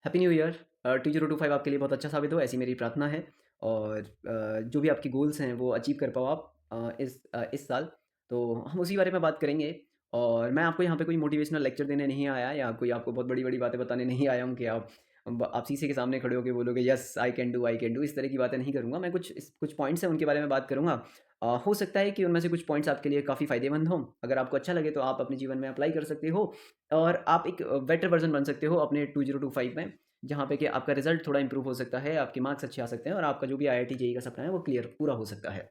Happy new year. 2025 आपके लिए बहुत अच्छा साबित हो, ऐसी मेरी प्रार्थना है। और जो भी आपके गोल्स हैं वो अचीव कर पाओ आप इस साल। तो हम उसी बारे में बात करेंगे। और मैं आपको यहाँ पे कोई मोटिवेशनल लेक्चर देने नहीं आया या कोई आपको बहुत बड़ी बड़ी बातें बताने नहीं आया हूँ कि आप शीशे के सामने खड़े होकर बोलोगे यस आई कैन डू, इस तरह की बातें नहीं करूँगा। मैं कुछ पॉइंट्स हैं उनके बारे में बात करूँगा। हो सकता है कि उनमें से कुछ पॉइंट्स आपके लिए काफ़ी फ़ायदेमंद हों। अगर आपको अच्छा लगे तो आप अपने जीवन में अप्लाई कर सकते हो और आप एक बेटर वर्जन बन सकते हो अपने 2025 में, जहाँ पे कि आपका रिजल्ट थोड़ा इंप्रूव हो सकता है, आपके मार्क्स अच्छे आ सकते हैं और आपका जो भी आईआईटी जेईई का सपना है वो क्लियर पूरा हो सकता है।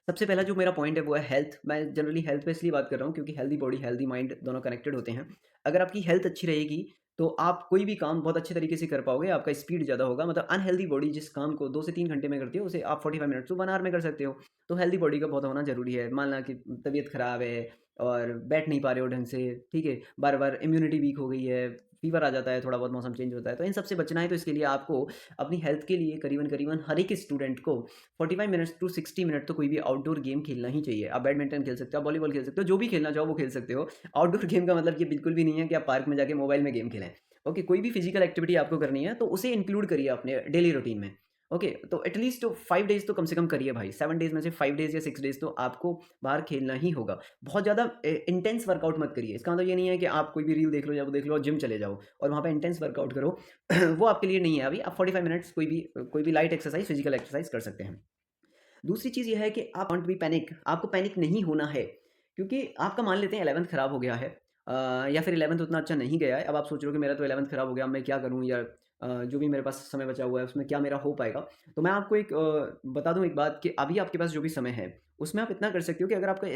सबसे पहला जो मेरा पॉइंट है वो है हेल्थ। मैं जनरली हेल्थ पे इसलिए बात कर रहा हूँ क्योंकि हेल्दी बॉडी हेल्दी माइंड दोनों कनेक्टेड होते हैं। अगर आपकी हेल्थ अच्छी रहेगी तो आप कोई भी काम बहुत अच्छे तरीके से कर पाओगे, आपका स्पीड ज़्यादा होगा। मतलब अनहेल्दी बॉडी जिस काम को 2 से 3 घंटे में करती है उसे आप 45 मिनट्स टू 1 आवर में कर सकते हो। तो हेल्दी बॉडी का बहुत होना ज़रूरी है। मान ला कि तबीयत ख़राब है और बैठ नहीं पा रहे हो ढंग से, ठीक है? बार-बार इम्यूनिटी वीक हो गई है, फीवर आ जाता है, थोड़ा बहुत मौसम चेंज होता है। तो इन सब से बचना है तो इसके लिए आपको अपनी हेल्थ के लिए करीबन-करीबन हर एक स्टूडेंट को 45 मिनट्स टू 60 मिनट तो कोई भी आउटडोर गेम खेलना ही चाहिए। आप बैडमिंटन खेल सकते हो, आप वॉलीबॉल खेल सकते हो, जो भी खेलना चाहो वो खेल सकते हो। आउटडोर गेम का मतलब ये बिल्कुल भी नहीं है कि आप पार्क में जाके मोबाइल में गेम खेलें। ओके, कोई भी फिजिकल एक्टिविटी आपको करनी है तो उसे इंक्लूड करिए अपने डेली रूटीन में। ओके, तो एटलीस्ट 5 डेज़ तो कम से कम करिए भाई। 7 डेज़ में से 5 डेज़ या 6 डेज़ तो आपको बाहर खेलना ही होगा। बहुत ज़्यादा इंटेंस वर्कआउट मत करिए। इसका मतलब ये नहीं है कि आप कोई भी रील देख लो या वो देख लो और जिम चले जाओ और वहाँ पे इंटेंस वर्कआउट करो। वो आपके लिए नहीं है अभी। आप 45 मिनट्स कोई भी लाइट एक्सरसाइज, फिजिकल एक्सरसाइज कर सकते हैं। दूसरी चीज़ ये है कि आप डोंट बी पैनिक, आपको पैनिक नहीं होना है, क्योंकि आपका मान लेते हैं 11th खराब हो गया है, या फिर 11th उतना अच्छा नहीं गया है। अब आप सोच रहे हो कि मेरा तो 11th खराब हो गया, अब मैं क्या करूँ, या जो भी मेरे पास समय बचा हुआ है उसमें क्या मेरा हो पाएगा। तो मैं आपको एक बता दूँ एक बात कि अभी आपके पास जो भी समय है उसमें आप इतना कर सकते हो कि अगर आपका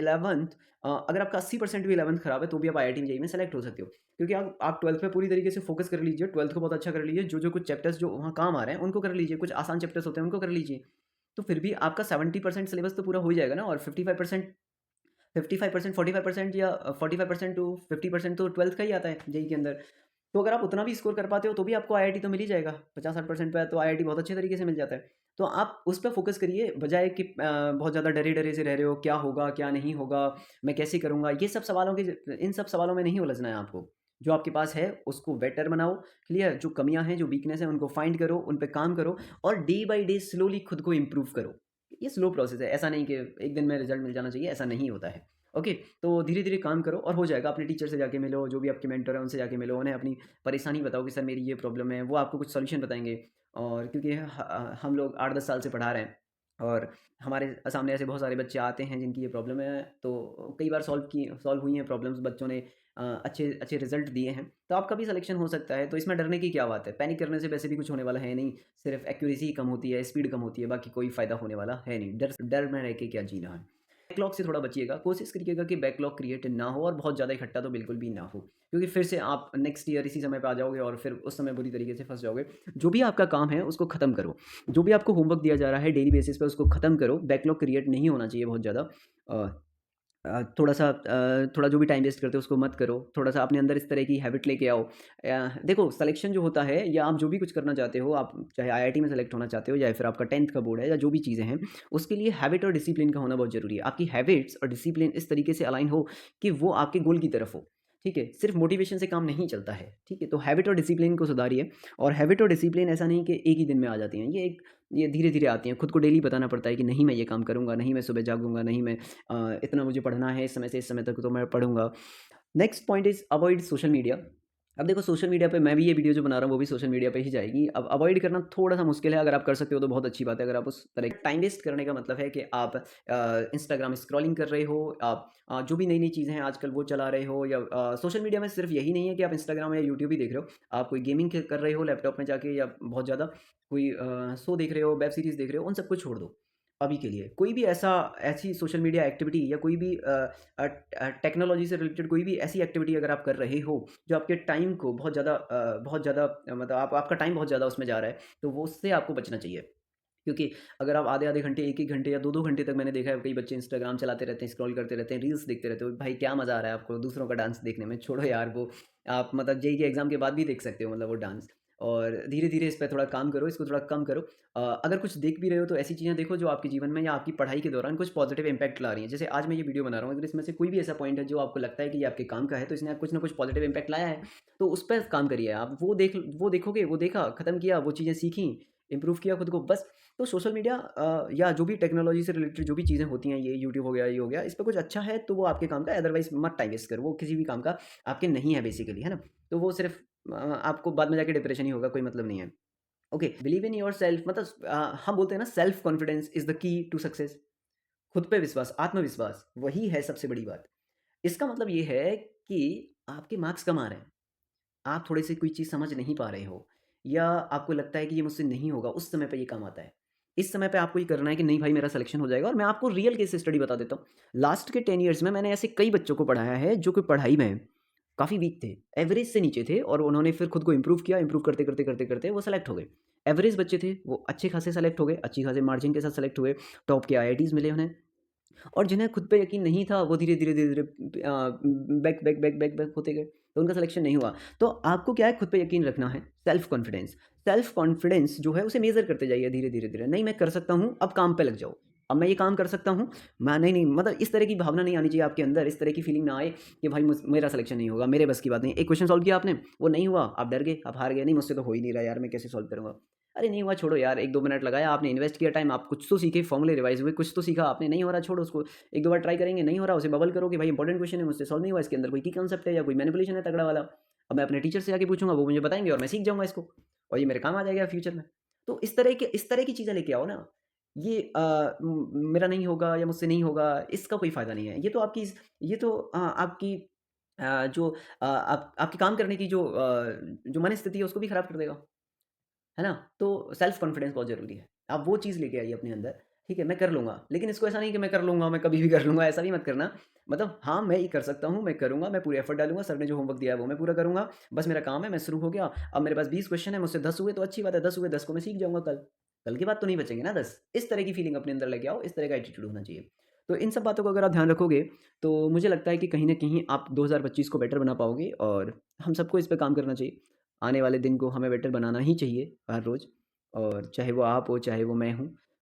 80% भी 11th खराब है तो भी आप आईआईटी जेईई में सेलेक्ट हो सकते हो। क्योंकि आप 12th पे पूरी तरीके से फोकस कर लीजिए, 12th को बहुत अच्छा कर लीजिए, जो कुछ चैप्टर्स जो वहाँ काम आ रहे हैं उनको कर लीजिए, कुछ आसान चैप्टर्स होते हैं उनको कर लीजिए। तो फिर भी आपका 70% सिलेबस तो पूरा हो ही जाएगा ना। और 55%, 45% या 45% टू 50% तो 12th का ही आता है जेईई के अंदर। तो अगर आप उतना भी स्कोर कर पाते हो तो भी आपको आईआईटी तो मिल ही जाएगा। 50-60% पे तो आईआईटी बहुत अच्छे तरीके से मिल जाता है। तो आप उस पे फ़ोकस करिए, बजाए कि बहुत ज़्यादा डरे-डरे से रह रहे हो, क्या होगा, क्या नहीं होगा, मैं कैसे करूँगा? ये सब सवालों के इन सब सवालों में नहीं उलझना है आपको। जो आपके पास है उसको बेटर बनाओ, क्लियर? जो कमियाँ हैं, जो वीकनेस है उनको फाइंड करो, उन पे काम करो और डे बाय डे स्लोली खुद को इम्प्रूव करो। ये स्लो प्रोसेस है, ऐसा नहीं कि एक दिन में रिजल्ट मिल जाना चाहिए, ऐसा नहीं होता है। ओके, तो धीरे-धीरे काम करो और हो जाएगा। अपने टीचर से जाके मिलो, जो भी आपके मेंटर हैं उनसे जाके मिलो, उन्हें अपनी परेशानी बताओ कि सर मेरी ये प्रॉब्लम है, वो आपको कुछ सॉल्यूशन बताएँगे। और क्योंकि हम लोग 8-10 साल से पढ़ा रहे हैं और हमारे सामने ऐसे बहुत सारे बच्चे आते हैं जिनकी ये प्रॉब्लम है, तो कई बार सॉल्व हुई हैं प्रॉब्लम्स, बच्चों ने अच्छे अच्छे रिज़ल्ट दिए हैं। तो आपका भी सिलेक्शन हो सकता है, तो इसमें डरने की क्या बात है? पैनिक करने से वैसे भी कुछ होने वाला है नहीं, सिर्फ़ एक्यूरेसी ही कम होती है, स्पीड कम होती है, बाकी कोई फ़ायदा होने वाला है नहीं। डर डर में रह के क्या जीना है। बैकलॉग से थोड़ा बचिएगा, कोशिश करिएगा कि बैकलॉग क्रिएट ना हो और बहुत ज़्यादा इकट्ठा तो बिल्कुल भी ना हो। क्योंकि फिर से आप नेक्स्ट ईयर इसी समय पे आ जाओगे और फिर उस समय बुरी तरीके से फँस जाओगे। जो भी आपका काम है उसको ख़त्म करो। जो भी आपको होमवर्क दिया जा रहा है डेली बेसिस पे उसको ख़त्म करो। बैकलॉग क्रिएट नहीं होना चाहिए बहुत ज़्यादा। अ थोड़ा जो भी टाइम वेस्ट करते हो उसको मत करो। थोड़ा-सा अपने अंदर इस तरह की हैबिट लेके आओ। देखो, सिलेक्शन जो होता है या आप जो भी कुछ करना चाहते हो, आप चाहे आईआईटी में सेलेक्ट होना चाहते हो या फिर आपका 10th का बोर्ड है या जो भी चीज़ें हैं, उसके लिए हैबिट और डिसिप्लिन का होना बहुत ज़रूरी है। आपकी हैबिट्स और डिसिप्लिन इस तरीके से अलाइन हो कि वो आपके गोल की तरफ हो, ठीक है? सिर्फ़ मोटिवेशन से काम नहीं चलता है, ठीक है? तो हैबिट और डिसिप्लिन को सुधारिए। और हैबिट और डिसिप्लिन ऐसा नहीं कि एक ही दिन में आ जाती हैं। ये धीरे-धीरे आती हैं। खुद को डेली बताना पड़ता है कि नहीं मैं ये काम करूँगा, नहीं मैं सुबह जागूँगा, नहीं मैं इतना मुझे पढ़ना है, इस समय से इस समय तक तो मैं पढ़ूँगा। Next point is avoid social media. अब देखो, सोशल मीडिया पे मैं भी ये वीडियो जो बना रहा हूँ वो भी सोशल मीडिया पे ही जाएगी। अब अवॉइड करना थोड़ा-सा मुश्किल है, अगर आप कर सकते हो तो बहुत अच्छी बात है। अगर आप उस तरह टाइम वेस्ट करने का मतलब है कि आप इंस्टाग्राम स्क्रॉलिंग कर रहे हो, आप जो भी नई-नई चीज़ें हैं आजकल वो चला रहे हो, या सोशल मीडिया में सिर्फ यही नहीं है कि आप इंस्टाग्राम या यूट्यूब ही देख रहे हो। आप कोई गेमिंग कर रहे हो लैपटॉप में जाके, या बहुत ज़्यादा कोई शो देख रहे हो, वेब सीरीज़ देख रहे हो, उन सबको छोड़ दो अभी के लिए। कोई भी ऐसी सोशल मीडिया एक्टिविटी या कोई भी टेक्नोलॉजी से रिलेटेड कोई भी ऐसी एक्टिविटी अगर आप कर रहे हो, जो आपके टाइम को बहुत ज़्यादा मतलब आपका टाइम बहुत ज़्यादा उसमें जा रहा है, तो वो उससे आपको बचना चाहिए। क्योंकि अगर आप आधे-आधे घंटे, 1-1 घंटे या 2-2 घंटे तक, मैंने देखा है कई बच्चे इंस्टाग्राम चलाते रहते हैं, स्क्रॉल करते रहते हैं, रील्स देखते रहते हो। भाई क्या मज़ा आ रहा है आपको दूसरों का डांस देखने में? छोड़ो यार वो, आप मतलब जेईई के एग्ज़ाम के बाद भी देख सकते हो मतलब वो डांस। और धीरे-धीरे इस पे थोड़ा काम करो, इसको थोड़ा कम करो। अगर कुछ देख भी रहे हो तो ऐसी चीज़ें देखो जो आपके जीवन में या आपकी पढ़ाई के दौरान कुछ पॉज़िटिव इम्पैक्ट ला रही हैं। जैसे आज मैं ये वीडियो बना रहा हूँ, अगर इसमें से कोई भी ऐसा पॉइंट है जो आपको लगता है कि ये आपके काम का है, तो इसने कुछ ना कुछ पॉज़िटिव इम्पैक्ट लाया है, तो उस पे काम करिए आप। वो देखोगे, वो देखा, खत्म किया, वो चीज़ें सीखी, इम्प्रूव किया खुद को, बस। तो सोशल मीडिया या जो भी टेक्नोलॉजी से रिलेटेड जो भी चीज़ें होती हैं, ये यूट्यूब हो गया, ये हो गया, इस पे कुछ अच्छा है तो वो आपके काम का है, अदरवाइज़ मत टाइम वेस्ट करो, वो किसी भी काम का आपके नहीं है बेसिकली, है ना? तो वो सिर्फ़ आपको बाद में जाके डिप्रेशन ही होगा, कोई मतलब नहीं है। ओके, बिलीव इन योरसेल्फ, मतलब हम बोलते हैं ना, self confidence is the key to success. खुद पे विश्वास, आत्मविश्वास, वही है सबसे बड़ी बात। इसका मतलब ये है कि आपके मार्क्स कम आ रहे हैं, आप थोड़े-से कोई चीज़ समझ नहीं पा रहे हो, या आपको लगता है कि ये मुझसे नहीं होगा, उस समय पे ये काम आता है। इस समय पे आपको ये करना है कि नहीं भाई, मेरा सिलेक्शन हो जाएगा। और मैं आपको रियल केस स्टडी बता देता हूँ। लास्ट के 10 इयर्स में मैंने ऐसे कई बच्चों को पढ़ाया है जो कि पढ़ाई में काफ़ी वीक थे, एवरेज से नीचे थे, और उन्होंने फिर खुद को इम्प्रूव किया, इम्प्रूव करते वो सेलेक्ट हो गए। एवरेज बच्चे थे, वो अच्छे खासे सेलेक्ट हो गए, अच्छी खासे मार्जिन के साथ सेलेक्ट हुए, टॉप के आईआईटीज़ मिले उन्हें। और जिन्हें खुद पे यकीन नहीं था, वो धीरे-धीरे बैक होते गए, तो उनका सिलेक्शन नहीं हुआ। तो आपको क्या है, खुद पे यकीन रखना है, सेल्फ कॉन्फिडेंस। सेल्फ कॉन्फिडेंस जो है उसे मेज़र करते जाइए धीरे-धीरे। नहीं, मैं कर सकता हूँ, अब काम पे लग जाओ। अब मैं ये काम कर सकता हूँ, मैं नहीं, मतलब इस तरह की भावना नहीं आनी चाहिए आपके अंदर, इस तरह की फीलिंग ना आए कि भाई मेरा सिलेक्शन नहीं होगा, मेरे बस की बात नहीं। एक क्वेश्चन सॉल्व किया आपने, वो नहीं हुआ, आप डर गए, आप हार गए, नहीं मुझसे तो हो ही नहीं रहा यार, मैं कैसे सॉल्व करूँगा? अरे नहीं हुआ, छोड़ो यार, 1-2 मिनट लगाया आपने, इन्वेस्ट किया टाइम, आप कुछ तो सीखे, फॉर्मूले रिवाइज़ हुए, कुछ तो सीखा आपने, नहीं हो रहा छोड़ो उसको। 1-2 बार ट्राई करेंगे, नहीं हो रहा, उसे बबल करो कि भाई इंपॉर्टेंट क्वेश्चन है, मुझसे सॉल्व नहीं हुआ, इसके अंदर कोई की कॉन्सेप्ट है या कोई मैनिपुलेशन है तगड़ा वाला। अब मैं अपने टीचर से जाके पूछूँगा, वो मुझे बताएँगे और मैं सीख जाऊँगा इसको, और ये मेरे काम आ जाएगा फ्यूचर में। तो इस तरह की चीज़ें लेके आओ ना। ये मेरा नहीं होगा या मुझसे नहीं होगा, इसका कोई फ़ायदा नहीं है। ये तो आपकी जो आपके काम करने की जो मनस्थिति है उसको भी खराब कर देगा। है ना? तो सेल्फ कॉन्फिडेंस बहुत ज़रूरी है। आप वो चीज़ लेके आइए अपने अंदर, ठीक है? मैं कर लूँगा, लेकिन इसको ऐसा नहीं कि मैं कर लूँगा, मैं कभी भी कर लूँगा, ऐसा भी मत करना। मतलब हाँ, मैं ये कर सकता हूँ, मैं करूँगा, मैं पूरे एफर्ट डालूँगा, सर ने जो होमवर्क दिया है वो मैं पूरा करूँगा। बस मेरा काम है, मैं शुरू हो गया, अब मेरे पास 20 क्वेश्चन है, मुझसे 10 हुए तो अच्छी बात है, 10 हुए, 10 को मैं सीख जाऊँगा कल। कल के बाद तो नहीं बचेंगे ना 10। इस तरह की फीलिंग अपने अंदर लेके आओ, इस तरह का एटीट्यूड होना चाहिए। तो इन सब बातों को अगर आप ध्यान रखोगे, तो मुझे लगता है कि कहीं न कहीं आप 2025 को बेटर बना पाओगे, और हम सबको इस पे काम करना चाहिए। आने वाले दिन को हमें बेटर बनाना ही चाहिए हर रोज़। और चाहे वो आप हो, चाहे वो मैं हूँ।